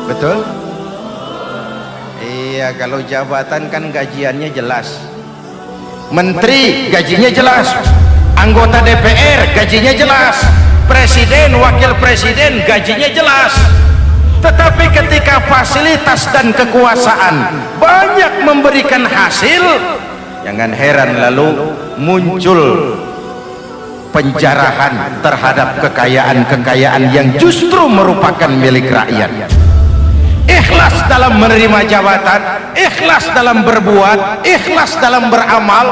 Betul? Iya, kalau jabatan kan gajiannya jelas. Menteri gajinya jelas, anggota DPR gajinya jelas, presiden, wakil presiden gajinya jelas. Tetapi ketika fasilitas dan kekuasaan banyak memberikan hasil, jangan heran lalu muncul penjarahan terhadap kekayaan-kekayaan yang justru merupakan milik rakyat. Ikhlas dalam menerima jabatan, ikhlas dalam berbuat, ikhlas dalam beramal.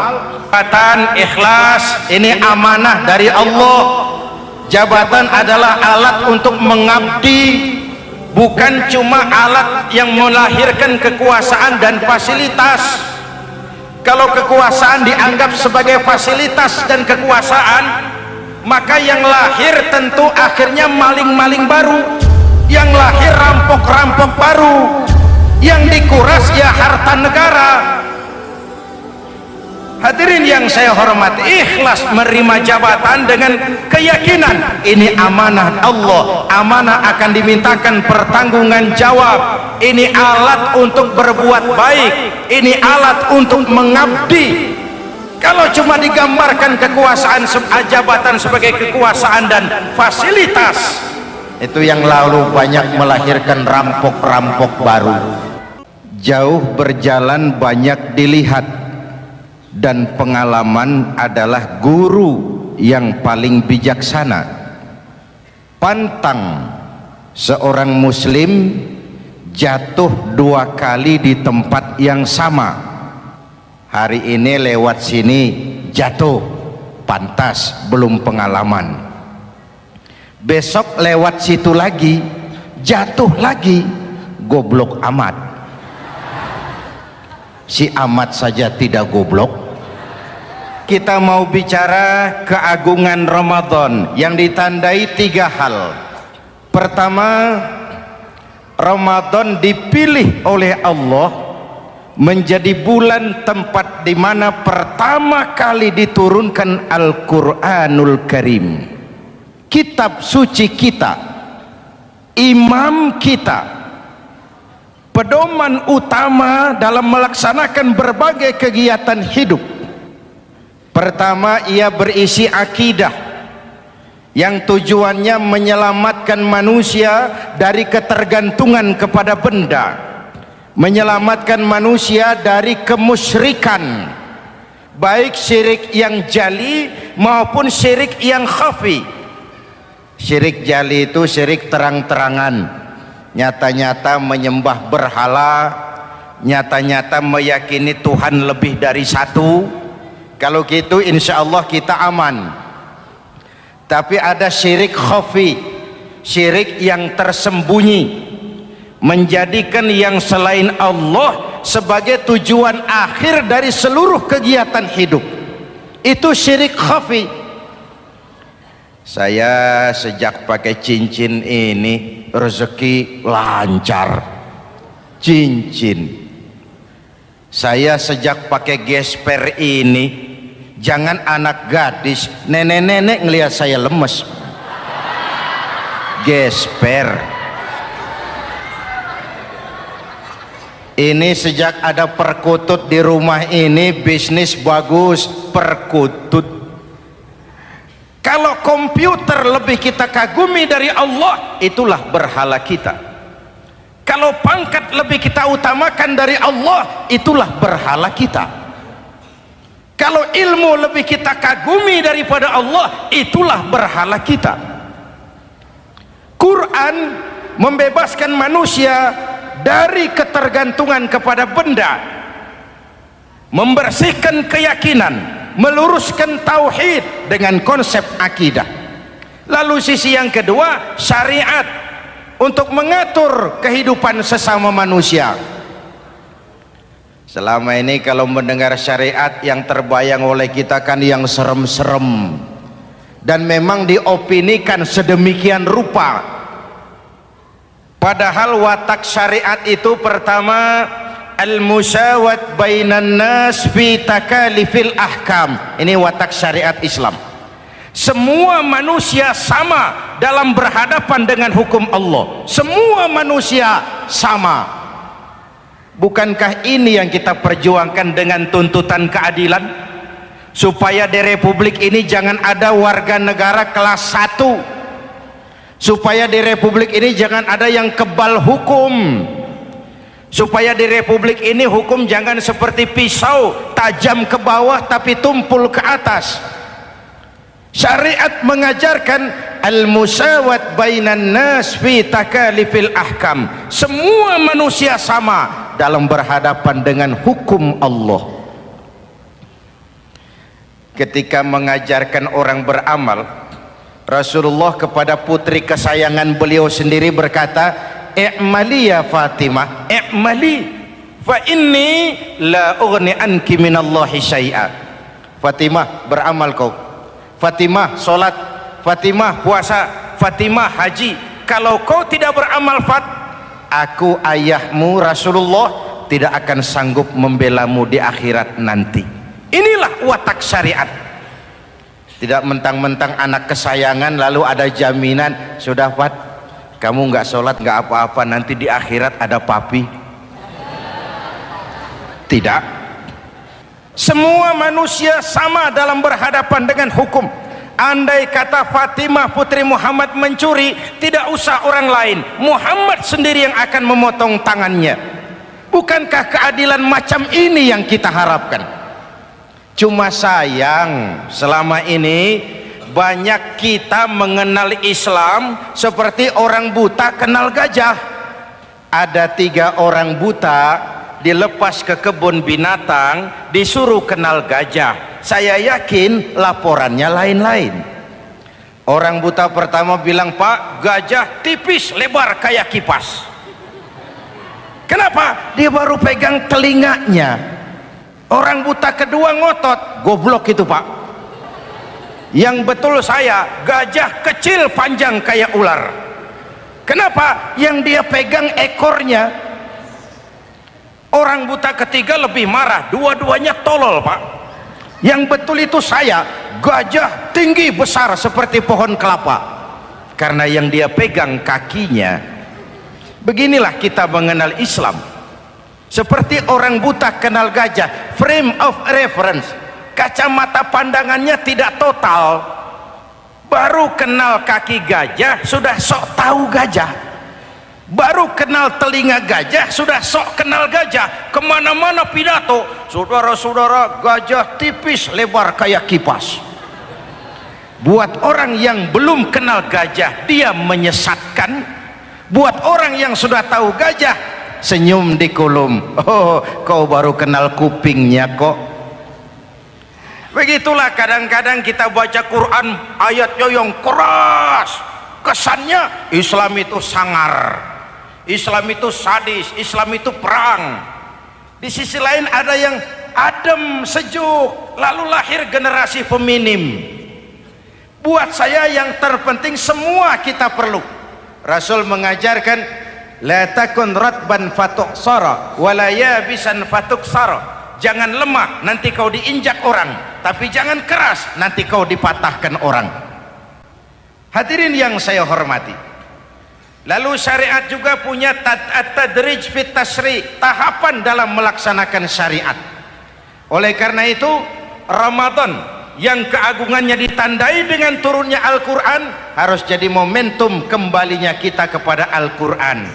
Jabatan ikhlas, ini amanah dari Allah. Jabatan adalah alat untuk mengabdi, bukan cuma alat yang melahirkan kekuasaan dan fasilitas. Kalau kekuasaan dianggap sebagai fasilitas dan kekuasaan, maka yang lahir tentu akhirnya maling-maling baru, yang lahir rampok-rampok baru, yang dikuras ya harta negara. Hadirin yang saya hormati, ikhlas menerima jabatan dengan keyakinan ini amanah Allah, amanah akan dimintakan pertanggungan jawab, ini alat untuk berbuat baik, ini alat untuk mengabdi. Kalau cuma digambarkan kekuasaan jabatan sebagai kekuasaan dan fasilitas, itu yang lalu banyak melahirkan rampok-rampok baru. Jauh berjalan banyak dilihat, dan pengalaman adalah guru yang paling bijaksana. Pantang seorang muslim jatuh 2 kali di tempat yang sama. Hari ini lewat sini jatuh, pantas belum pengalaman. Besok lewat situ lagi jatuh lagi, goblok amat. Si amat saja tidak goblok. Kita mau bicara keagungan Ramadan yang ditandai 3 hal. Pertama, Ramadan dipilih oleh Allah menjadi bulan tempat di mana pertama kali diturunkan Al-Qur'anul Karim, kitab suci kita, imam kita, pedoman utama dalam melaksanakan berbagai kegiatan hidup. Pertama, ia berisi akidah yang tujuannya menyelamatkan manusia dari ketergantungan kepada benda, menyelamatkan manusia dari kemusyrikan, baik syirik yang jali maupun syirik yang khafi. Syirik jali itu syirik terang-terangan, nyata-nyata menyembah berhala, nyata-nyata meyakini Tuhan lebih dari satu. Kalau gitu insya Allah kita aman. Tapi ada syirik khafi, syirik yang tersembunyi, menjadikan yang selain Allah sebagai tujuan akhir dari seluruh kegiatan hidup. Itu syirik khafi. Saya sejak pakai cincin ini rezeki lancar. Cincin. Saya sejak pakai gesper ini, jangan anak gadis, nenek-nenek ngelihat saya lemes. Gesper. Ini sejak ada perkutut di rumah ini, bisnis bagus. Perkutut. Kalau komputer lebih kita kagumi dari Allah, itulah berhala kita. Kalau pangkat lebih kita utamakan dari Allah, itulah berhala kita. Kalau ilmu lebih kita kagumi daripada Allah, itulah berhala kita. Quran membebaskan manusia dari ketergantungan kepada benda, membersihkan keyakinan, meluruskan tauhid dengan konsep akidah. Lalu sisi yang kedua, syariat untuk mengatur kehidupan sesama manusia. Selama ini kalau mendengar syariat, yang terbayang oleh kita kan yang serem-serem, dan memang diopinikan sedemikian rupa. Padahal watak syariat itu pertama, al-musawat bainan nas fi takalifil ahkam. Ini watak syariat Islam. Semua manusia sama dalam berhadapan dengan hukum Allah. Semua manusia sama. Bukankah ini yang kita perjuangkan dengan tuntutan keadilan? Supaya di Republik ini jangan ada warga negara kelas 1. Supaya di Republik ini jangan ada yang kebal hukum. Supaya di Republik ini hukum jangan seperti pisau, tajam ke bawah tapi tumpul ke atas. Syariat mengajarkan al-musawat bainan nas fi takalifil ahkam. Semua manusia sama dalam berhadapan dengan hukum Allah. Ketika mengajarkan orang beramal, Rasulullah kepada putri kesayangan beliau sendiri berkata, "I'mali ya Fatimah, i'mali fa inni la ughni anki minallahi syai'a." Fatimah, beramal kau. Fatimah, solat. Fatimah, puasa. Fatimah, haji. Kalau kau tidak beramal, aku ayahmu Rasulullah tidak akan sanggup membelamu di akhirat nanti. Inilah watak syariat. Tidak mentang-mentang anak kesayangan lalu ada jaminan, sudah Fat, kamu nggak sholat nggak apa-apa, nanti di akhirat ada papi. Tidak. Semua manusia sama dalam berhadapan dengan hukum. Andai kata Fatimah putri Muhammad mencuri, tidak usah orang lain, Muhammad sendiri yang akan memotong tangannya. Bukankah keadilan macam ini yang kita harapkan? Cuma sayang, selama ini banyak kita mengenal Islam seperti orang buta kenal gajah. Ada 3 orang buta dilepas ke kebun binatang, disuruh kenal gajah. Saya yakin laporannya lain-lain. Orang buta pertama bilang, "Pak, gajah tipis lebar kayak kipas." Kenapa? Dia baru pegang telinganya. Orang buta kedua ngotot, "Goblok itu Pak. Yang betul saya, gajah kecil panjang kayak ular." Kenapa? Yang dia pegang ekornya. Orang buta ketiga lebih marah, dua-duanya tolol Pak. Yang betul itu saya, gajah tinggi besar seperti pohon kelapa. Karena yang dia pegang kakinya. Beginilah kita mengenal Islam. Seperti orang buta kenal gajah, frame of reference, kacamata pandangannya tidak total. Baru kenal kaki gajah sudah sok tahu gajah. Baru kenal telinga gajah sudah sok kenal gajah. Kemana-mana pidato, saudara-saudara, gajah tipis lebar kayak kipas. Buat orang yang belum kenal gajah, dia menyesatkan. Buat orang yang sudah tahu gajah, senyum di kolom. "Oh, kau baru kenal kupingnya kok." Begitulah kadang-kadang kita baca Quran, ayatnya yang keras, kesannya Islam itu sangar, Islam itu sadis, Islam itu perang. Di sisi lain ada yang adem, sejuk, lalu lahir generasi feminim. Buat saya yang terpenting semua kita perlu. Rasul mengajarkan, la takun ratban fatuksara wala yabisan fatuksara. Jangan lemah, nanti kau diinjak orang, tapi jangan keras, nanti kau dipatahkan orang. Hadirin yang saya hormati, lalu syariat juga punya at-tadrij fit tasri', tahapan dalam melaksanakan syariat. Oleh karena itu, Ramadan yang keagungannya ditandai dengan turunnya Al-Quran harus jadi momentum kembalinya kita kepada Al-Quran.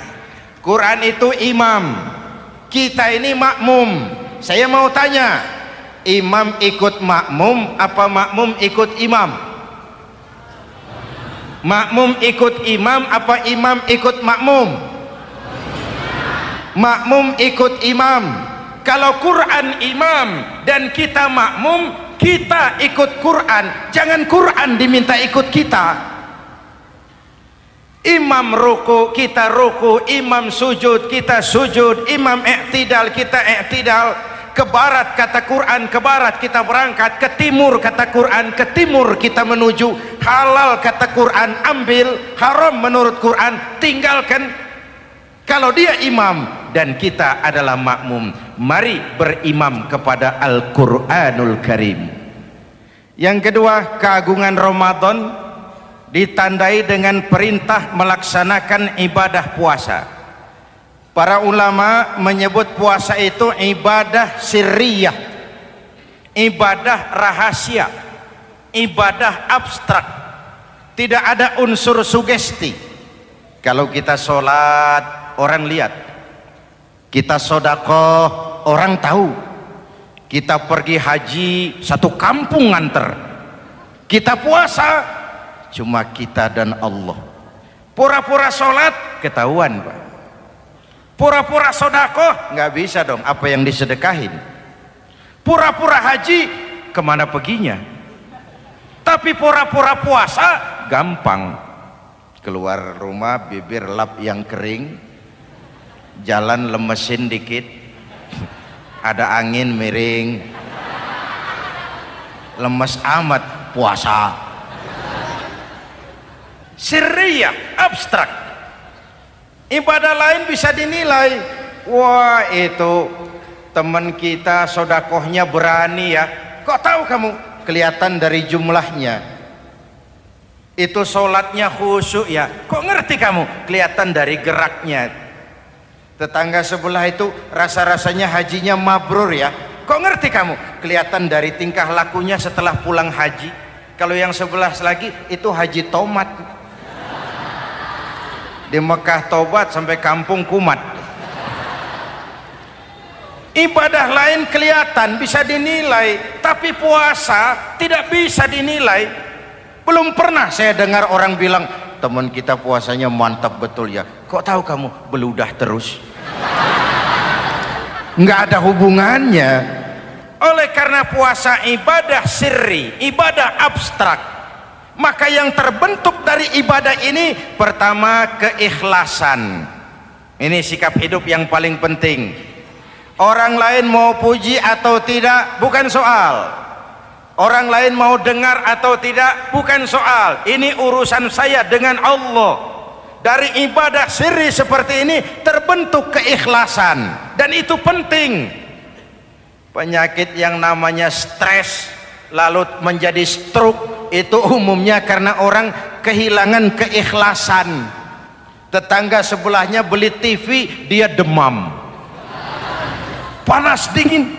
Quran itu imam, kita ini makmum. Saya mau tanya, imam ikut makmum apa makmum ikut imam? Makmum ikut imam apa imam ikut makmum? Makmum ikut imam. Kalau Quran imam dan kita makmum, kita ikut Quran, jangan Quran diminta ikut kita. Imam ruku, kita ruku, imam sujud, kita sujud, imam i'tidal, kita i'tidal. Ke barat kata Quran, ke barat kita berangkat, ke timur kata Quran, ke timur kita menuju. Halal kata Quran, ambil, haram menurut Quran, tinggalkan. Kalau dia imam dan kita adalah makmum, mari berimam kepada Al-Quranul Karim. Yang kedua, keagungan Ramadan ditandai dengan perintah melaksanakan ibadah puasa. Para ulama menyebut puasa itu ibadah sirriyah, ibadah rahasia, ibadah abstrak, tidak ada unsur sugesti. Kalau kita sholat orang lihat, kita sedekah orang tahu, kita pergi haji satu kampung nganter, kita puasa cuma kita dan Allah. Pura-pura sholat ketahuan Pak, pura-pura sedekah nggak bisa dong, apa yang disedekahin. Pura-pura haji kemana perginya, tapi pura-pura puasa gampang. Keluar rumah bibir lap yang kering, jalan lemesin dikit, ada angin miring, lemes amat puasa. Sirriyah, abstrak. Ibadah lain bisa dinilai, wah itu teman kita sodakohnya berani ya. Kok tahu kamu? Kelihatan dari jumlahnya. Itu sholatnya khusyuk ya. Kok ngerti kamu? Kelihatan dari geraknya. Tetangga sebelah itu rasa-rasanya hajinya mabrur ya. Kok ngerti kamu? Kelihatan dari tingkah lakunya setelah pulang haji. Kalau yang sebelah lagi itu haji tomat. Di Mekah tobat sampai kampung kumat. Ibadah lain kelihatan bisa dinilai, tapi puasa tidak bisa dinilai. Belum pernah saya dengar orang bilang teman kita puasanya mantap betul ya. Kok tahu kamu? Beludah terus. Nggak ada hubungannya. Oleh karena puasa ibadah sirri, ibadah abstrak, maka yang terbentuk dari ibadah ini pertama keikhlasan. Ini sikap hidup yang paling penting. Orang lain mau puji atau tidak bukan soal, orang lain mau dengar atau tidak bukan soal. Ini urusan saya dengan Allah. Dari ibadah sirri seperti ini terbentuk keikhlasan, dan itu penting. Penyakit yang namanya stres lalu menjadi stroke itu umumnya karena orang kehilangan keikhlasan. Tetangga sebelahnya beli TV, dia demam, panas dingin.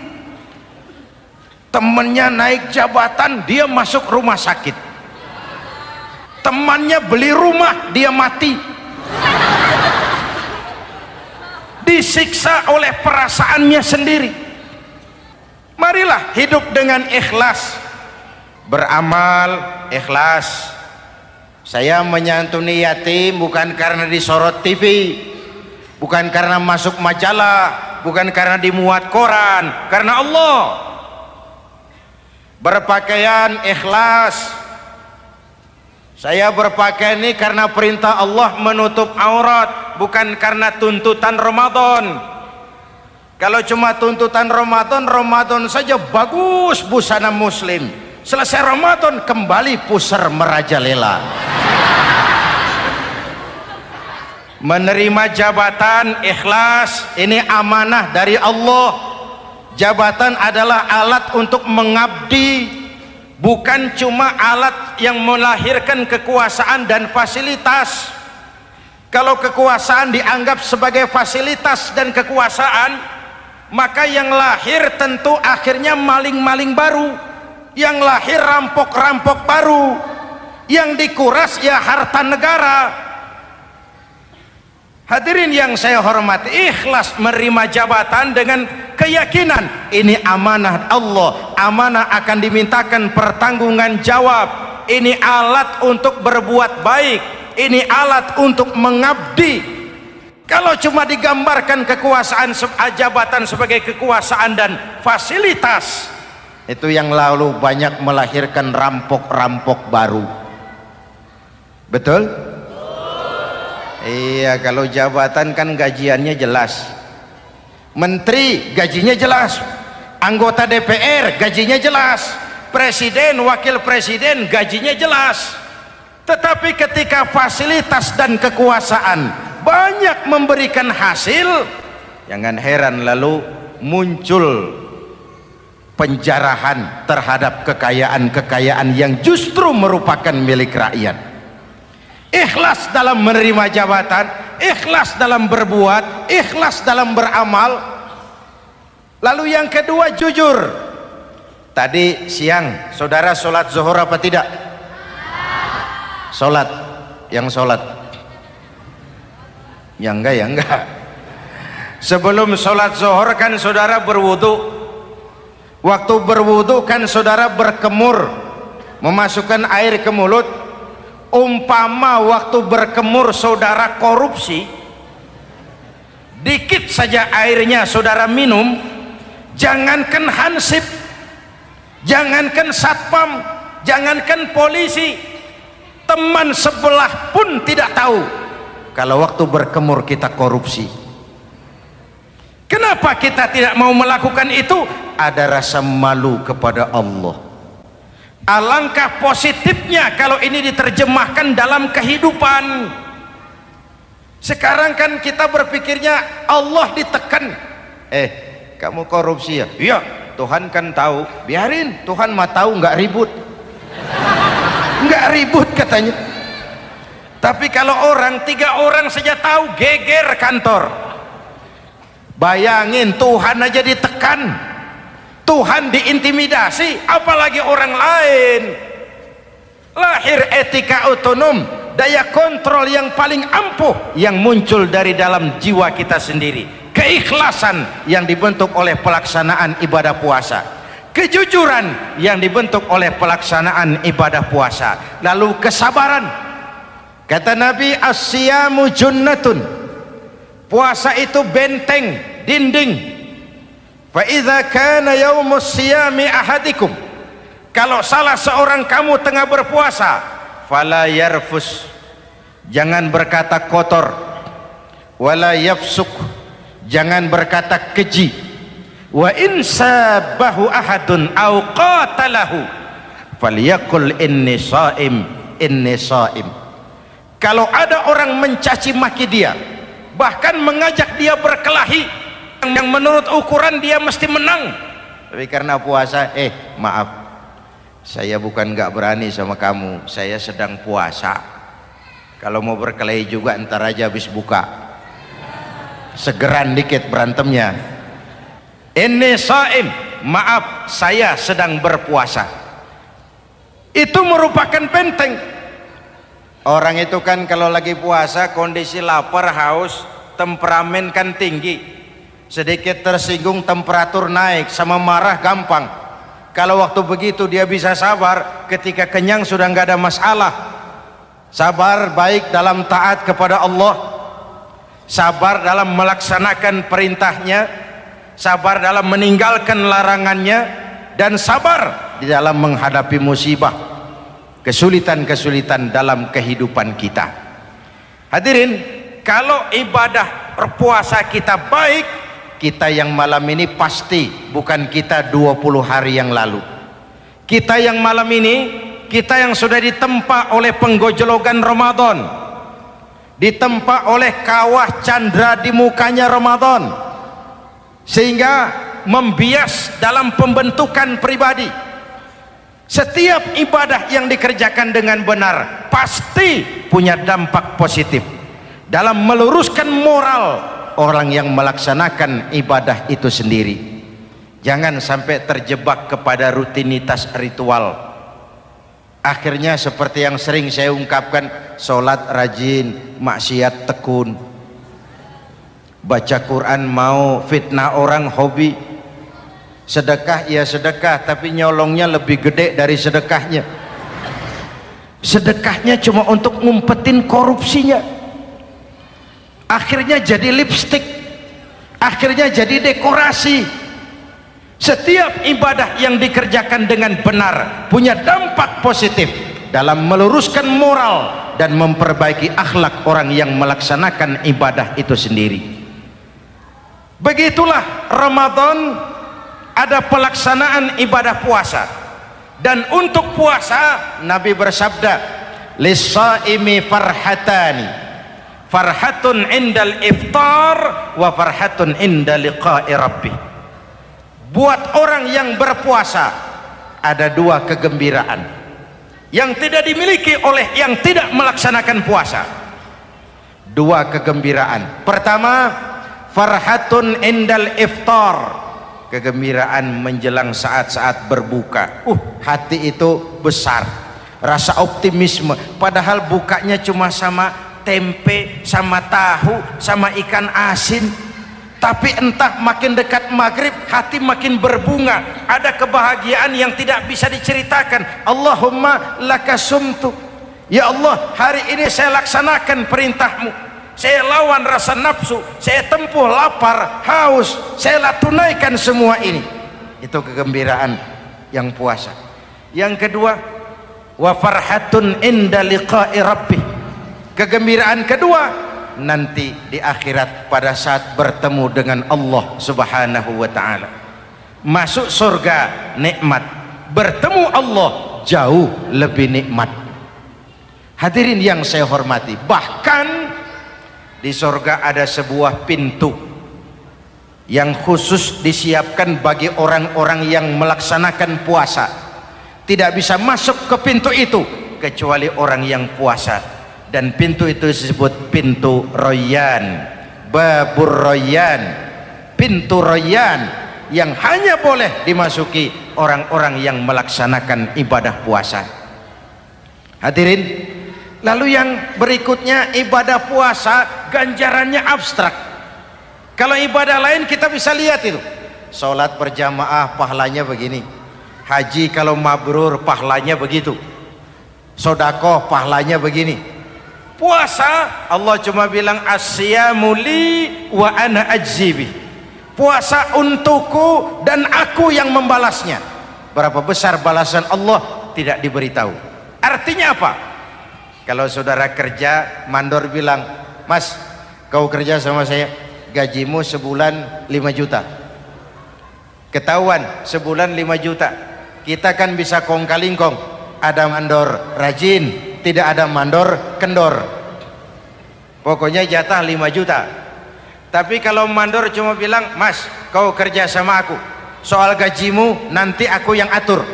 Temannya naik jabatan, dia masuk rumah sakit. Temannya beli rumah, dia mati. Disiksa oleh perasaannya sendiri. Marilah hidup dengan ikhlas. Beramal ikhlas. Saya menyantuni yatim bukan karena disorot TV, bukan karena masuk majalah, bukan karena dimuat koran, karena Allah. Berpakaian ikhlas. Saya berpakaian ini karena perintah Allah menutup aurat, bukan karena tuntutan Ramadan. Kalau cuma tuntutan Ramadan, Ramadan saja bagus busana muslim. Selesai Ramadan kembali pusar merajalela. Menerima jabatan ikhlas, ini amanah dari Allah. Jabatan adalah alat untuk mengabdi, bukan cuma alat yang melahirkan kekuasaan dan fasilitas. Kalau kekuasaan dianggap sebagai fasilitas dan kekuasaan, maka yang lahir tentu akhirnya maling-maling baru, yang lahir rampok-rampok baru, yang dikuras ya harta negara. Hadirin yang saya hormati, ikhlas menerima jabatan dengan keyakinan ini amanah Allah, amanah akan dimintakan pertanggungan jawab. Ini alat untuk berbuat baik, ini alat untuk mengabdi. Kalau cuma digambarkan kekuasaan jabatan sebagai kekuasaan dan fasilitas, itu yang lalu banyak melahirkan rampok-rampok baru. Betul? Iya, kalau jabatan kan gajiannya jelas. Menteri gajinya jelas, anggota DPR gajinya jelas, presiden, wakil presiden gajinya jelas. Tetapi ketika fasilitas dan kekuasaan banyak memberikan hasil, jangan heran lalu muncul penjarahan terhadap kekayaan-kekayaan yang justru merupakan milik rakyat. Ikhlas dalam menerima jabatan, ikhlas dalam berbuat, ikhlas dalam beramal. Lalu yang kedua, jujur. Tadi siang saudara sholat zuhur apa tidak? Sholat. Yang sholat? Ya enggak. Sebelum sholat zuhur kan saudara berwudu. Waktu berwudu kan saudara berkemur, memasukkan air ke mulut. Umpama waktu berkemur saudara korupsi, dikit saja airnya saudara minum, jangankan hansip, jangankan satpam, jangankan polisi, teman sebelah pun tidak tahu kalau waktu berkemur kita korupsi. Kenapa kita tidak mau melakukan itu? Ada rasa malu kepada Allah. Alangkah positifnya kalau ini diterjemahkan dalam kehidupan. Sekarang kan kita berpikirnya Allah ditekan. Kamu korupsi ya? Iya, Tuhan kan tahu. Biarin, Tuhan mah tahu, nggak ribut. Nggak ribut katanya. Tapi kalau 3 orang saja tahu, geger kantor. Bayangin, Tuhan aja ditekan, Tuhan diintimidasi, apalagi orang lain. Lahir etika otonom, daya kontrol yang paling ampuh yang muncul dari dalam jiwa kita sendiri. Keikhlasan yang dibentuk oleh pelaksanaan ibadah puasa, kejujuran yang dibentuk oleh pelaksanaan ibadah puasa, lalu kesabaran. Kata Nabi, as-siyamu junnatun, puasa itu benteng, dinding. Fa idza kana yaumus siyami ahadikum, kalau salah seorang kamu tengah berpuasa, fala yarfus, jangan berkata kotor, wala yafsuk, jangan berkata keji, wa in sabahu ahadun au qatalahu falyaqul inni shaim, inni shaim. Kalau ada orang mencaci maki dia, bahkan mengajak dia berkelahi yang menurut ukuran dia mesti menang, tapi karena puasa, maaf, saya bukan gak berani sama kamu, saya sedang puasa. Kalau mau berkelahi juga ntar aja habis buka, segeran dikit berantemnya. Inni shaim, maaf, saya sedang berpuasa. Itu merupakan benteng. Orang itu kan kalau lagi puasa kondisi lapar, haus, temperamen kan tinggi, sedikit tersinggung temperatur naik, sama marah gampang. Kalau waktu begitu dia bisa sabar, ketika kenyang sudah nggak ada masalah. Sabar baik dalam taat kepada Allah, sabar dalam melaksanakan perintahnya, sabar dalam meninggalkan larangannya, dan sabar di dalam menghadapi musibah, kesulitan-kesulitan dalam kehidupan kita. Hadirin, kalau ibadah berpuasa kita baik, kita yang malam ini pasti bukan kita 20 hari yang lalu. Kita yang malam ini, kita yang sudah ditempa oleh penggojologan Ramadan, ditempa oleh kawah candra di mukanya Ramadan, sehingga membias dalam pembentukan pribadi. Setiap ibadah yang dikerjakan dengan benar pasti punya dampak positif dalam meluruskan moral orang yang melaksanakan ibadah itu sendiri. Jangan sampai terjebak kepada rutinitas ritual. Akhirnya seperti yang sering saya ungkapkan, sholat rajin, maksiat tekun, baca Quran mau, fitnah orang hobi, sedekah ya sedekah tapi nyolongnya lebih gede dari sedekahnya. Sedekahnya cuma untuk ngumpetin korupsinya. Akhirnya jadi lipstik, akhirnya jadi dekorasi. Setiap ibadah yang dikerjakan dengan benar punya dampak positif dalam meluruskan moral dan memperbaiki akhlak orang yang melaksanakan ibadah itu sendiri. Begitulah Ramadan, ada pelaksanaan ibadah puasa. Dan untuk puasa Nabi bersabda, lis-shaimi farhatani, farhatun indal iftar wa farhatun inda liqa'i rabbih. buat orang yang berpuasa ada dua kegembiraan yang tidak dimiliki oleh yang tidak melaksanakan puasa. Dua kegembiraan. Pertama, farhatun indal iftar, kegembiraan menjelang saat-saat berbuka. Hati itu besar, rasa optimisme, padahal bukanya cuma sama tempe, sama tahu, sama ikan asin. Tapi entah makin dekat maghrib hati makin berbunga, ada kebahagiaan yang tidak bisa diceritakan. Allahumma lakasumtu, ya Allah hari ini saya laksanakan perintahmu, saya lawan rasa nafsu, saya tempuh lapar, haus, saya tunaikan semua ini. Itu kegembiraan yang puasa. Yang kedua, wa farhatun inda liqa'i rabbih, kegembiraan kedua nanti di akhirat pada saat bertemu dengan Allah Subhanahu wa ta'ala. Masuk surga nikmat, bertemu Allah jauh lebih nikmat. Hadirin yang saya hormati, bahkan di surga ada sebuah pintu yang khusus disiapkan bagi orang-orang yang melaksanakan puasa. Tidak bisa masuk ke pintu itu kecuali orang yang puasa. Dan pintu itu disebut pintu Rayyan, Babur Rayyan, pintu Rayyan, yang hanya boleh dimasuki orang-orang yang melaksanakan ibadah puasa. Hadirin, lalu yang berikutnya, ibadah puasa ganjarannya abstrak. Kalau ibadah lain kita bisa lihat itu, sholat berjamaah pahalanya begini, haji kalau mabrur pahalanya begitu, sodakoh pahalanya begini. Puasa Allah cuma bilang asyamu li wa ana ajzibi, puasa untukku dan aku yang membalasnya. Berapa besar balasan Allah tidak diberitahu. Artinya apa? Kalau saudara kerja, mandor bilang, mas kau kerja sama saya, gajimu sebulan 5 juta, ketahuan sebulan 5 juta, kita kan bisa kong kalingkong, ada mandor rajin, tidak ada mandor kendor, pokoknya jatah 5 juta. Tapi kalau mandor cuma bilang, mas kau kerja sama aku, soal gajimu nanti aku yang atur,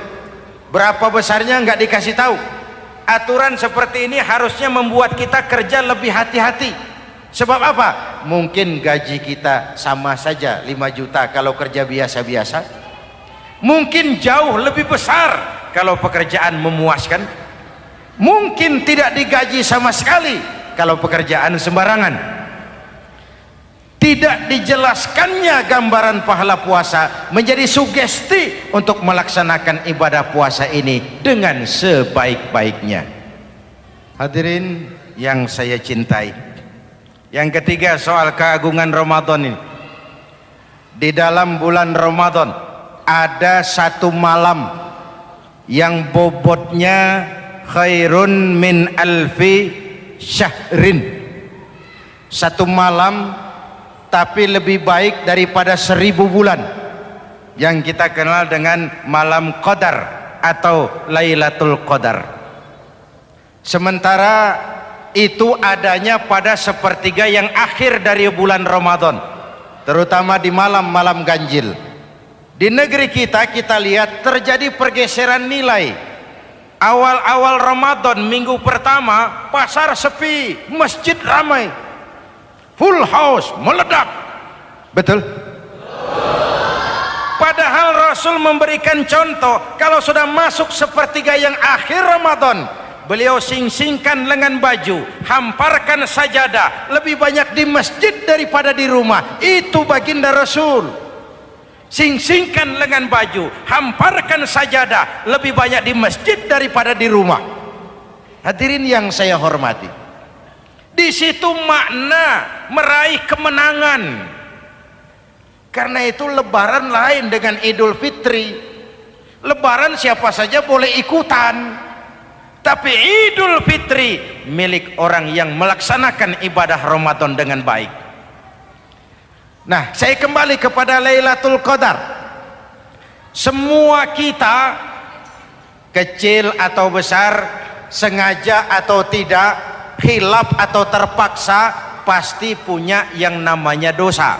berapa besarnya nggak dikasih tahu. Aturan seperti ini harusnya membuat kita kerja lebih hati-hati. Sebab apa? Mungkin gaji kita sama saja 5 juta kalau kerja biasa-biasa, mungkin jauh lebih besar kalau pekerjaan memuaskan, mungkin tidak digaji sama sekali kalau pekerjaan sembarangan. Tidak dijelaskannya gambaran pahala puasa menjadi sugesti untuk melaksanakan ibadah puasa ini dengan sebaik-baiknya. Hadirin yang saya cintai, yang ketiga soal keagungan Ramadan ini. Di dalam bulan Ramadan ada satu malam yang bobotnya khairun min alfi syahrin, satu malam tapi lebih baik daripada 1000 bulan, yang kita kenal dengan malam Qadar atau Lailatul Qadar. Sementara itu adanya pada sepertiga yang akhir dari bulan Ramadan, terutama di malam-malam ganjil. Di negeri kita lihat terjadi pergeseran nilai. Awal-awal Ramadan minggu pertama pasar sepi, masjid ramai, full house, meledak. Betul? Padahal Rasul memberikan contoh, kalau sudah masuk sepertiga yang akhir Ramadan, beliau sing-singkan lengan baju, hamparkan sajadah, lebih banyak di masjid daripada di rumah. Itu baginda Rasul. Sing-singkan lengan baju, hamparkan sajadah, lebih banyak di masjid daripada di rumah. Hadirin yang saya hormati, di situ makna meraih kemenangan. Karena itu lebaran lain dengan Idul Fitri. Lebaran siapa saja boleh ikutan, tapi Idul Fitri milik orang yang melaksanakan ibadah Ramadan dengan baik. Nah, saya kembali kepada Lailatul Qadar. Semua kita, kecil atau besar, sengaja atau tidak, khilaf atau terpaksa, pasti punya yang namanya dosa.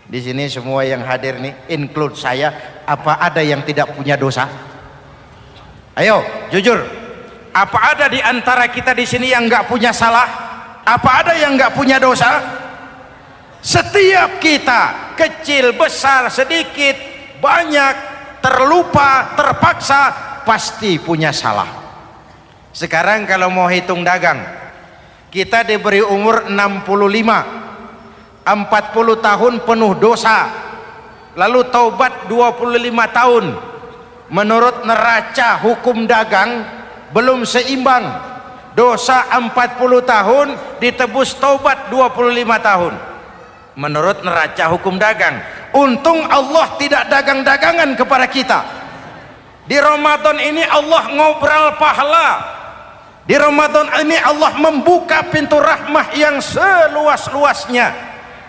Di sini semua yang hadir nih, include saya, apa ada yang tidak punya dosa? Ayo, jujur. Apa ada di antara kita di sini yang nggak punya salah? Apa ada yang nggak punya dosa? Setiap kita, kecil, besar, sedikit, banyak, terlupa, terpaksa, pasti punya salah. Sekarang kalau mau hitung dagang, kita diberi umur 65, 40 tahun penuh dosa, lalu taubat 25 tahun. Menurut neraca hukum dagang belum seimbang. Dosa 40 tahun ditebus taubat 25 tahun menurut neraca hukum dagang. Untung Allah tidak dagang-dagangan kepada kita. Di Ramadan ini Allah ngobrol pahala. Di Ramadan ini Allah membuka pintu rahmah yang seluas-luasnya.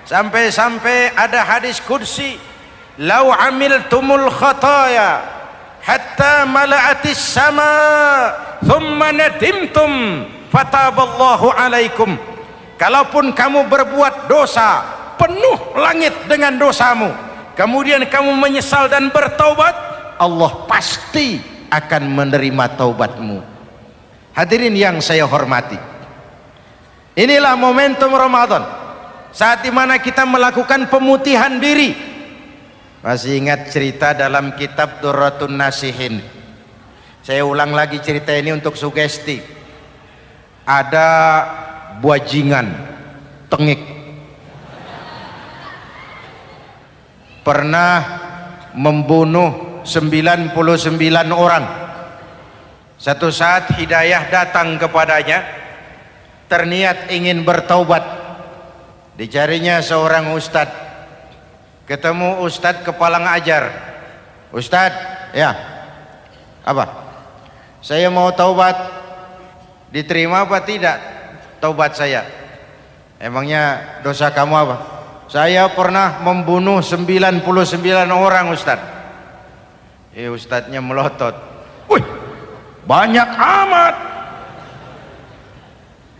Sampai-sampai ada hadis qudsi, "Lau amiltumul khataya hatta mala'atis sama thumma nadimtum fataballahu alaikum." Kalaupun kamu berbuat dosa, penuh langit dengan dosamu, kemudian kamu menyesal dan bertaubat, Allah pasti akan menerima taubatmu. Hadirin yang saya hormati, inilah momentum Ramadan, saat dimana kita melakukan pemutihan diri. Masih ingat cerita dalam kitab Durratun Nasihin? Saya ulang lagi cerita ini untuk sugesti. Ada buajingan tengik pernah membunuh 99 orang. Satu saat hidayah datang kepadanya, terniat ingin bertaubat. Dicarinya seorang ustadz, ketemu ustadz kepala ngajar. Ustadz, ya, apa? Saya mau taubat, diterima apa tidak taubat saya? Emangnya dosa kamu apa? Saya pernah membunuh 99 orang ustadz. Ustadznya melotot, wih, banyak amat.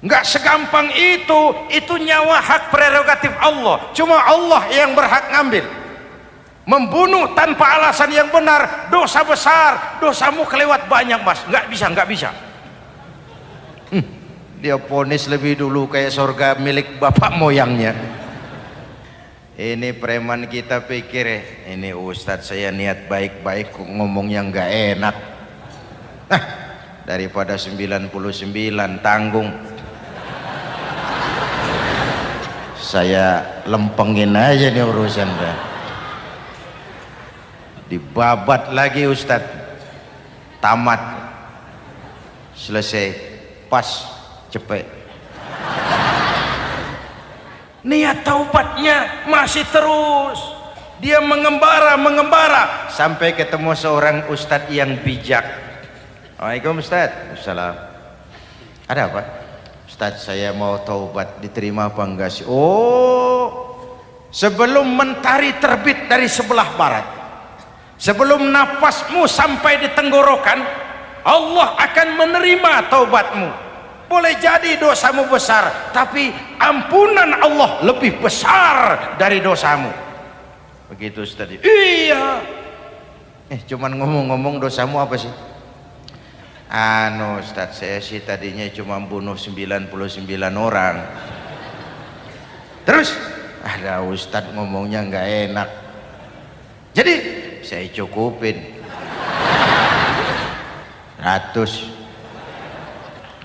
Enggak segampang itu nyawa hak prerogatif Allah, cuma Allah yang berhak ngambil. Membunuh tanpa alasan yang benar dosa besar, dosamu kelewat banyak mas, enggak bisa. Dia ponis lebih dulu kayak surga milik bapak moyangnya. Ini preman kita pikir ini ustadz saya niat baik-baik kok ngomongnya enggak enak. Daripada 99 tanggung, saya lempengin aja nih urusan dah. Dibabat lagi ustadz, tamat, selesai, pas, cepet. Niat taubatnya masih terus, dia mengembara sampai ketemu seorang ustadz yang bijak. Waalaikumsalam ustadz. Assalam. Ada apa? Ustadz, saya mau taubat, diterima apa enggak sih? Oh, sebelum mentari terbit dari sebelah barat, sebelum nafasmu sampai di tenggorokan, Allah akan menerima taubatmu. Boleh jadi dosamu besar, tapi ampunan Allah lebih besar dari dosamu. Begitu Ustadz. Iya. Cuman ngomong-ngomong dosamu apa sih? Ustadz, saya sih tadinya cuma bunuh 99 orang. Terus ada ustadz ngomongnya nggak enak, jadi saya cukupin 100.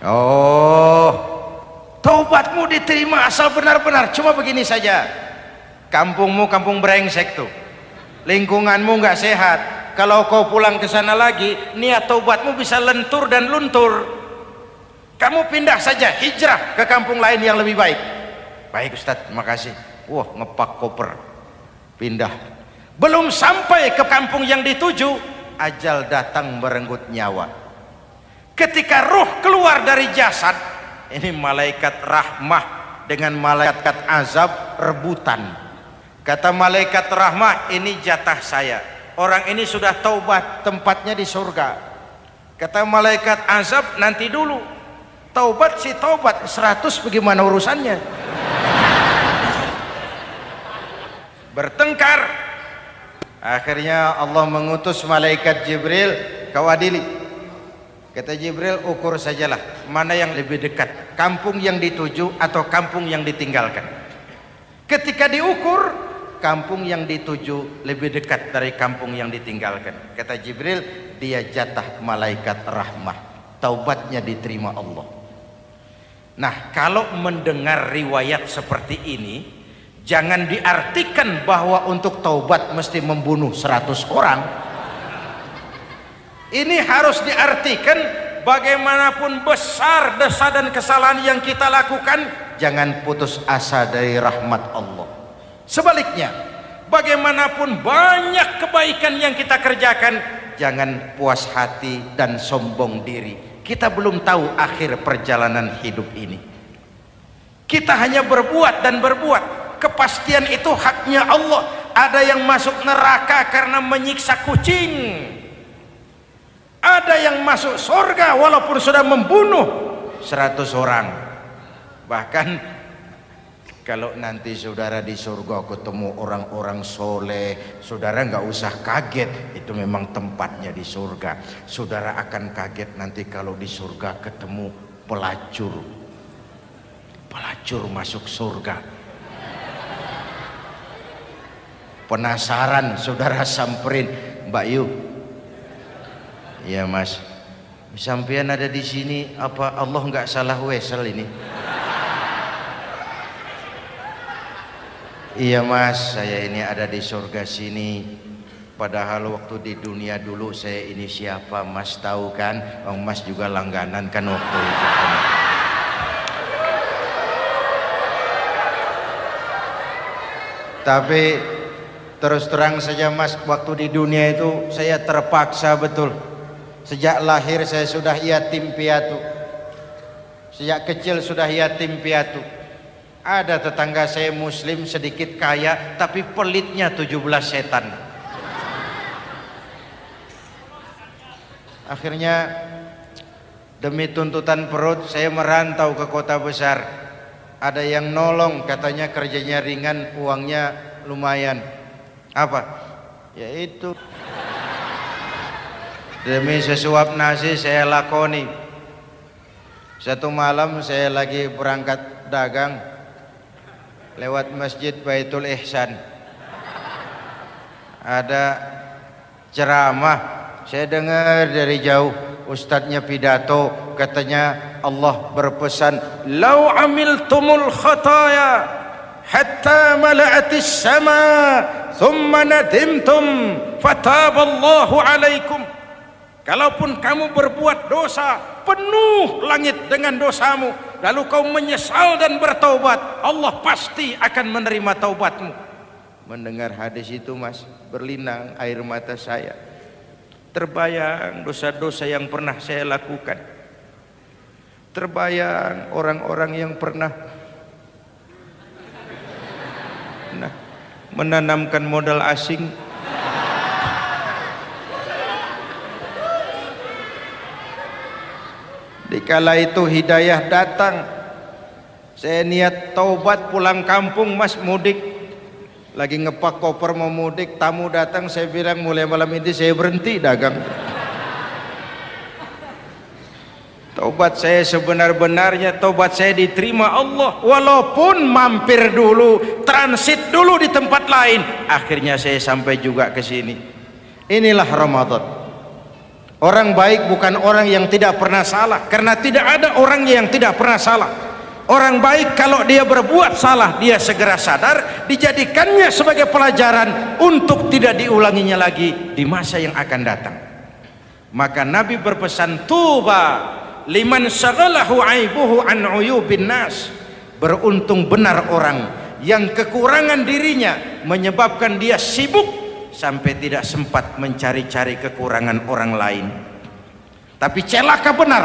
Oh, taubatmu diterima asal benar-benar. Cuma begini saja, kampungmu kampung brengsek tuh, lingkunganmu nggak sehat. Kalau kau pulang ke sana lagi, niat taubatmu bisa lentur dan luntur. Kamu pindah saja, hijrah ke kampung lain yang lebih baik. Baik Ustadz, terima kasih. Wah, ngepak koper, pindah. Belum sampai ke kampung yang dituju, ajal datang merenggut nyawa. Ketika ruh keluar dari jasad, ini malaikat rahmah dengan malaikat azab rebutan. Kata malaikat rahmah, ini jatah saya. Orang ini sudah taubat, tempatnya di surga. Kata malaikat azab, nanti dulu. Taubat sih taubat, 100 bagaimana urusannya? bertengkar. Akhirnya Allah mengutus malaikat Jibril, kau adili. Kata Jibril, ukur sajalah mana yang lebih dekat, kampung yang dituju atau kampung yang ditinggalkan. Ketika diukur, kampung yang dituju lebih dekat dari kampung yang ditinggalkan. Kata Jibril, dia jatah malaikat rahmah, taubatnya diterima Allah. Nah, kalau mendengar riwayat seperti ini, jangan diartikan bahwa untuk taubat mesti membunuh 100 orang. Ini harus diartikan bagaimanapun besar dosa dan kesalahan yang kita lakukan, jangan putus asa dari rahmat Allah. Sebaliknya, bagaimanapun banyak kebaikan yang kita kerjakan, jangan puas hati dan sombong diri. Kita belum tahu akhir perjalanan hidup ini. Kita hanya berbuat dan berbuat. Kepastian itu haknya Allah. Ada yang masuk neraka karena menyiksa kucing, ada yang masuk surga walaupun sudah membunuh 100 orang. Bahkan kalau nanti saudara di surga ketemu orang-orang soleh, saudara nggak usah kaget, itu memang tempatnya di surga. Saudara akan kaget nanti kalau di surga ketemu pelacur. Pelacur masuk surga. Penasaran, saudara samperin, Mbak Yu. Iya Mas, sampean ada di sini, apa Allah nggak salah wesel ini? Iya Mas, saya ini ada di surga sini. Padahal waktu di dunia dulu saya ini siapa Mas tahu kan? Mas juga langganan kan waktu itu kan? Tapi terus terang saja Mas, waktu di dunia itu saya terpaksa betul. Sejak lahir saya sudah yatim piatu. Sejak kecil sudah yatim piatu. Ada tetangga saya muslim sedikit kaya, tapi pelitnya 17 setan. Akhirnya demi tuntutan perut saya merantau ke kota besar. Ada yang nolong, katanya kerjanya ringan, uangnya lumayan. Apa? Yaitu demi sesuap nasi saya lakoni. Satu malam saya lagi berangkat dagang, lewat masjid Baitul Ihsan, ada ceramah. Saya dengar dari jauh, ustadznya pidato, katanya Allah berpesan, "Lau amiltumul khataya hatta mala'atis sama, thumma nadimtum, fataballahu alaikum." Kalaupun kamu berbuat dosa, penuh langit dengan dosamu, lalu kau menyesal dan bertaubat, Allah pasti akan menerima taubatmu. Mendengar hadis itu Mas, berlinang air mata saya. Terbayang dosa-dosa yang pernah saya lakukan. Terbayang orang-orang yang pernah menanamkan modal asing. Dikala itu hidayah datang, saya niat taubat pulang kampung Mas, mudik. Lagi ngepak koper mau mudik, tamu datang, saya bilang mulai malam ini saya berhenti dagang. Taubat saya sebenar-benarnya, taubat saya diterima Allah. Walaupun mampir dulu, transit dulu di tempat lain, akhirnya saya sampai juga ke sini. Inilah Ramadan. Orang baik bukan orang yang tidak pernah salah, karena tidak ada orang yang tidak pernah salah. Orang baik kalau dia berbuat salah, dia segera sadar, dijadikannya sebagai pelajaran untuk tidak diulanginya lagi di masa yang akan datang. Maka Nabi berpesan, tuba liman syaghalahu aibuhu an uyubin nas. Beruntung benar orang yang kekurangan dirinya menyebabkan dia sibuk sampai tidak sempat mencari-cari kekurangan orang lain. Tapi celaka benar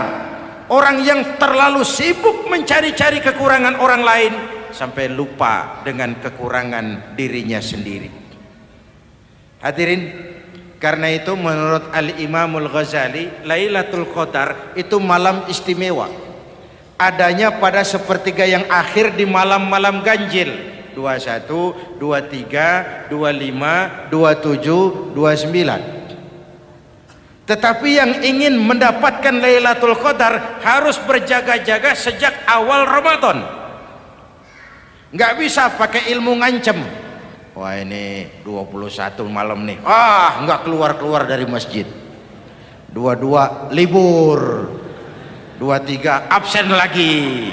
orang yang terlalu sibuk mencari-cari kekurangan orang lain sampai lupa dengan kekurangan dirinya sendiri. Hadirin, karena itu menurut Al-Imamul Ghazali, Lailatul Qadar itu malam istimewa. Adanya pada sepertiga yang akhir di malam-malam ganjil. 21, 23, 25, 27, 29. Tetapi yang ingin mendapatkan Lailatul Qadar harus berjaga-jaga sejak awal Ramadan. Nggak bisa pakai ilmu ngancem. Wah, ini 21 malam nih, nggak keluar-keluar dari masjid. 22 libur, 23 absen lagi.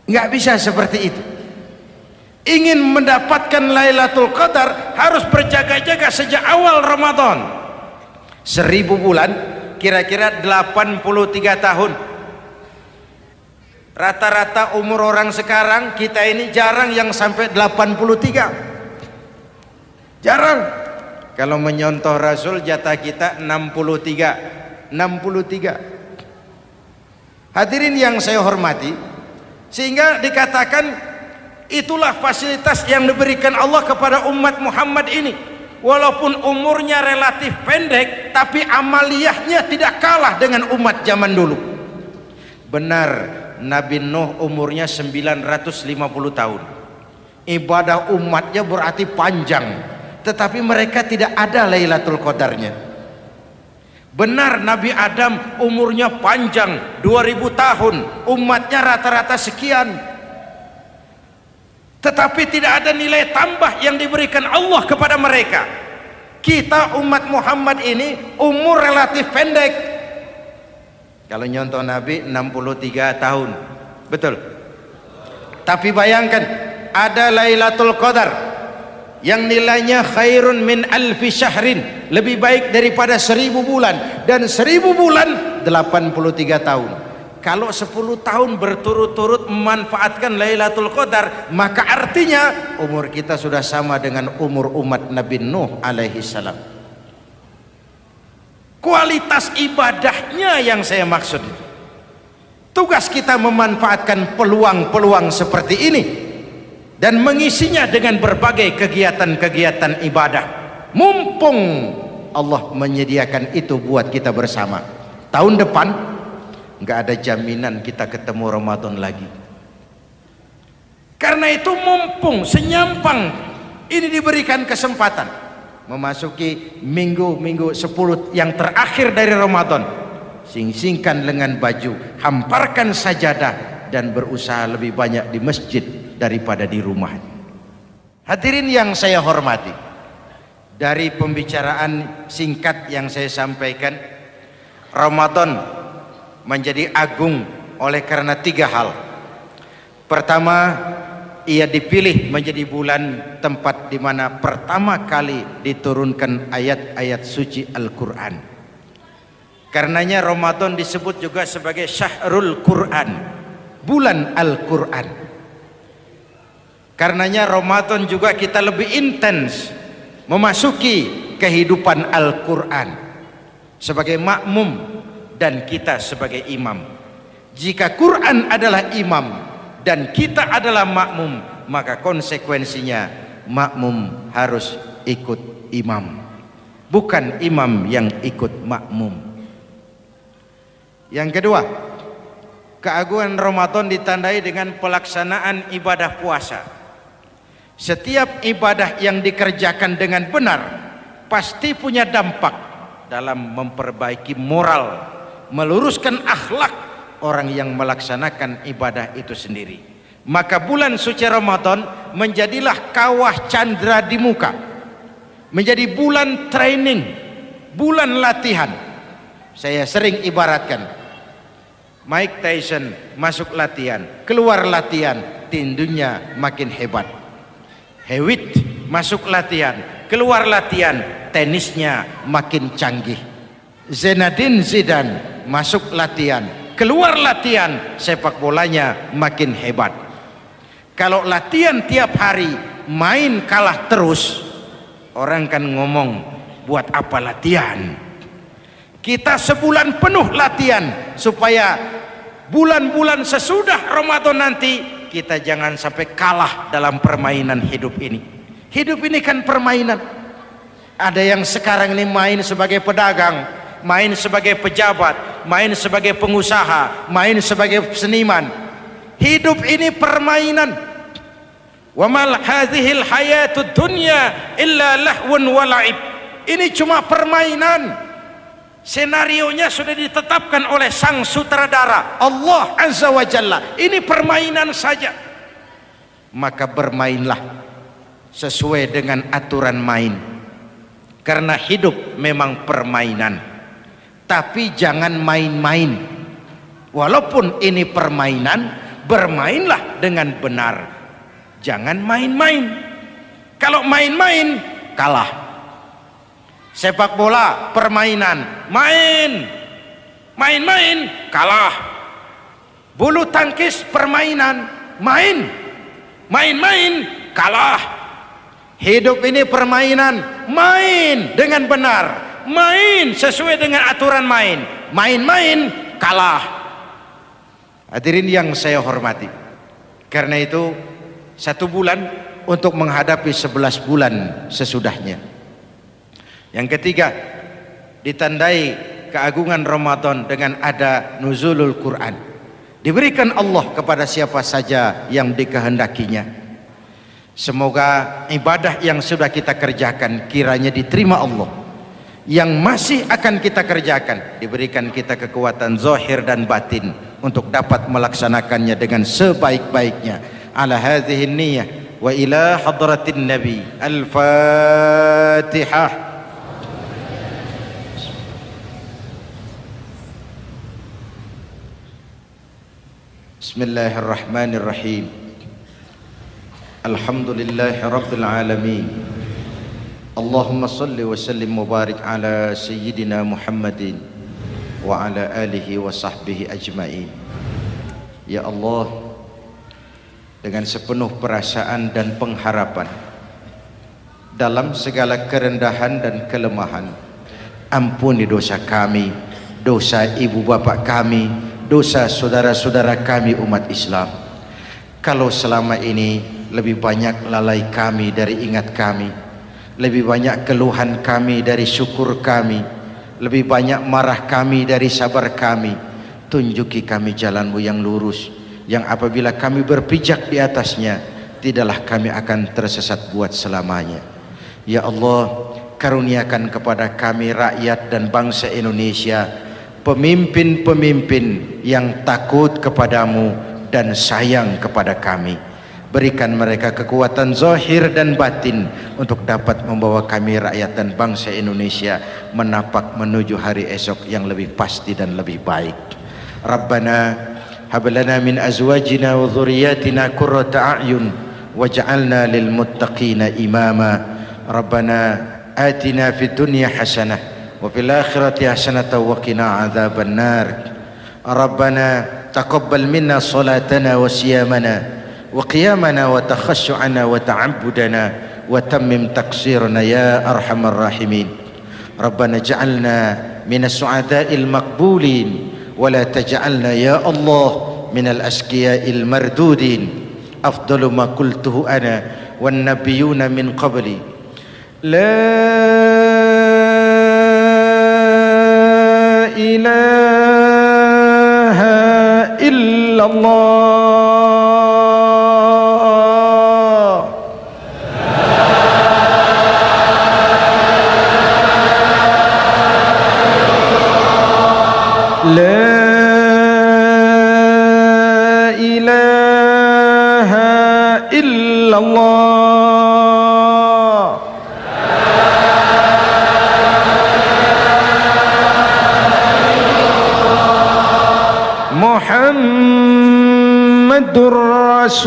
Nggak bisa seperti itu. Ingin mendapatkan Lailatul Qadar harus berjaga-jaga sejak awal Ramadan. 1000 bulan kira-kira 83 tahun. Rata-rata umur orang sekarang kita ini jarang yang sampai 83. Jarang. Kalau menyontoh Rasul jatah kita 63. Hadirin yang saya hormati, sehingga dikatakan itulah fasilitas yang diberikan Allah kepada umat Muhammad ini. Walaupun umurnya relatif pendek, tapi amaliyahnya tidak kalah dengan umat zaman dulu. Benar, Nabi Nuh umurnya 950 tahun. Ibadah umatnya berarti panjang, tetapi mereka tidak ada Lailatul Qadarnya. Benar, Nabi Adam umurnya panjang, 2000 tahun, umatnya rata-rata sekian, tetapi tidak ada nilai tambah yang diberikan Allah kepada mereka. Kita umat Muhammad ini umur relatif pendek. Kalau nyontoh Nabi 63 tahun, betul. Tapi bayangkan ada Lailatul Qadar yang nilainya khairun min alfi syahrin, lebih baik daripada 1000 bulan, dan 1000 bulan 83 tahun. Kalau 10 tahun berturut-turut memanfaatkan Lailatul Qadar, maka artinya umur kita sudah sama dengan umur umat Nabi Nuh alaihi salam. Kualitas ibadahnya yang saya maksud itu. Tugas kita memanfaatkan peluang-peluang seperti ini dan mengisinya dengan berbagai kegiatan-kegiatan ibadah. Mumpung Allah menyediakan itu buat kita bersama. Tahun depan nggak ada jaminan kita ketemu Ramadan lagi. Karena itu mumpung senyampang ini diberikan kesempatan memasuki minggu-minggu 10 yang terakhir dari Ramadan, sing-singkan lengan baju, hamparkan sajadah, dan berusaha lebih banyak di masjid daripada di rumah. Hadirin yang saya hormati, dari pembicaraan singkat yang saya sampaikan, Ramadan menjadi agung oleh karena 3 hal. Pertama, ia dipilih menjadi bulan tempat di mana pertama kali diturunkan ayat-ayat suci Al-Quran. Karenanya Ramadan disebut juga sebagai Syahrul Quran, bulan Al-Quran. Karenanya Ramadan juga kita lebih intens memasuki kehidupan Al-Quran sebagai makmum dan kita sebagai imam. Jika Quran adalah imam dan kita adalah makmum, maka konsekuensinya makmum harus ikut imam, bukan imam yang ikut makmum. Yang kedua, keagungan Ramadan ditandai dengan pelaksanaan ibadah puasa. Setiap ibadah yang dikerjakan dengan benar pasti punya dampak dalam memperbaiki moral, meluruskan akhlak orang yang melaksanakan ibadah itu sendiri. Maka bulan suci Ramadan menjadilah kawah candra di muka, menjadi bulan training, bulan latihan. Saya sering ibaratkan, Mike Tyson masuk latihan, keluar latihan, tindunya makin hebat. Hewitt masuk latihan, keluar latihan, tenisnya makin canggih. Zinedine Zidane masuk latihan, keluar latihan, sepak bolanya makin hebat. Kalau latihan tiap hari, main kalah terus, orang kan ngomong, buat apa latihan? Kita sebulan penuh latihan supaya bulan-bulan sesudah Ramadan nanti kita jangan sampai kalah dalam permainan hidup ini. Hidup ini kan permainan. Ada yang sekarang ini main sebagai pedagang, main sebagai pejabat, main sebagai pengusaha, main sebagai seniman. Hidup ini permainan. wa mal hadhil hayatud dunya illa lahwun wa la'ib. Ini cuma permainan. Senarionya sudah ditetapkan oleh sang sutradara Allah Azza wa Jalla. Ini permainan saja. Maka bermainlah sesuai dengan aturan main, karena hidup memang permainan. Tapi jangan main-main. Walaupun ini permainan, bermainlah dengan benar. Jangan main-main. Kalau main-main, kalah. Sepak bola permainan, main-main, kalah. Bulu tangkis permainan, main-main, kalah. Hidup ini permainan, main dengan benar, main sesuai dengan aturan main-main, kalah. Hadirin yang saya hormati, karena itu 1 bulan untuk menghadapi 11 bulan sesudahnya. Yang ketiga, ditandai keagungan Ramadan dengan ada nuzulul Quran. Diberikan Allah kepada siapa saja yang dikehendakinya. Semoga ibadah yang sudah kita kerjakan kiranya diterima Allah. Yang masih akan kita kerjakan, diberikan kita kekuatan zahir dan batin untuk dapat melaksanakannya dengan sebaik-baiknya. Ala hadhihi niyyah wa ila hadratin nabi. Al-Fatihah. Bismillahirrahmanirrahim. Alhamdulillahi rabbil alamin. Allahumma salli wa sallim mubarak ala sayyidina Muhammadin wa ala alihi wa sahbihi ajma'in. Ya Allah, dengan sepenuh perasaan dan pengharapan dalam segala kerendahan dan kelemahan, ampuni dosa kami, dosa ibu bapak kami, dosa saudara-saudara kami umat Islam. Kalau selama ini lebih banyak lalai kami dari ingat kami, lebih banyak keluhan kami dari syukur kami, lebih banyak marah kami dari sabar kami, tunjuki kami jalan-Mu yang lurus, yang apabila kami berpijak di atasnya, tidaklah kami akan tersesat buat selamanya. Ya Allah, karuniakan kepada kami rakyat dan bangsa Indonesia pemimpin-pemimpin yang takut kepadamu dan sayang kepada kami. Berikan mereka kekuatan zahir dan batin untuk dapat membawa kami rakyat dan bangsa Indonesia menapak menuju hari esok yang lebih pasti dan lebih baik. Rabbana hab lana min azwajina wa dhurriyyatina qurrata a'yun waj'alna lil muttaqina imama. Rabbana atina fid dunya hasanah wa fil akhirati hasanah wa qina adzaban nar. Rabbana taqabbal minna salatana wa siyamana وقيامنا وتخشعنا وتعبدنا وتمم تقصيرنا يا أرحم الراحمين. ربنا اجعلنا من السعداء المقبولين ولا تجعلنا يا الله من الأشقياء المردودين. أفضل ما قلته أنا والنبيون من قبلي لا إله إلا الله Muhammadur Rasulullah.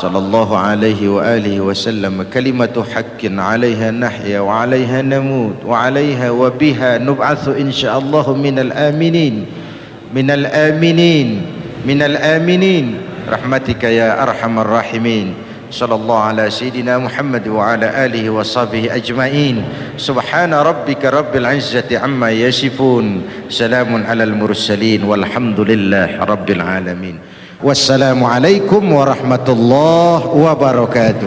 Sallallahu alaihi wa alihi wasallam. Kalimatu haqqin 'alaiha nahya wa 'alaiha namut wa 'alaiha wa biha nub'atsu insyaallah minal aminin minal aminin minal aminin rahmatika ya arhamar rahimin. Sallallahu ala sayyidina Muhammad wa ala alihi wa sahbihi ajma'in. Subhana rabbika rabbil izzati amma yasifun. Salamun alal mursalin walhamdulillahi rabbil alamin. Wassalamu alaikum warahmatullahi wabarakatuh.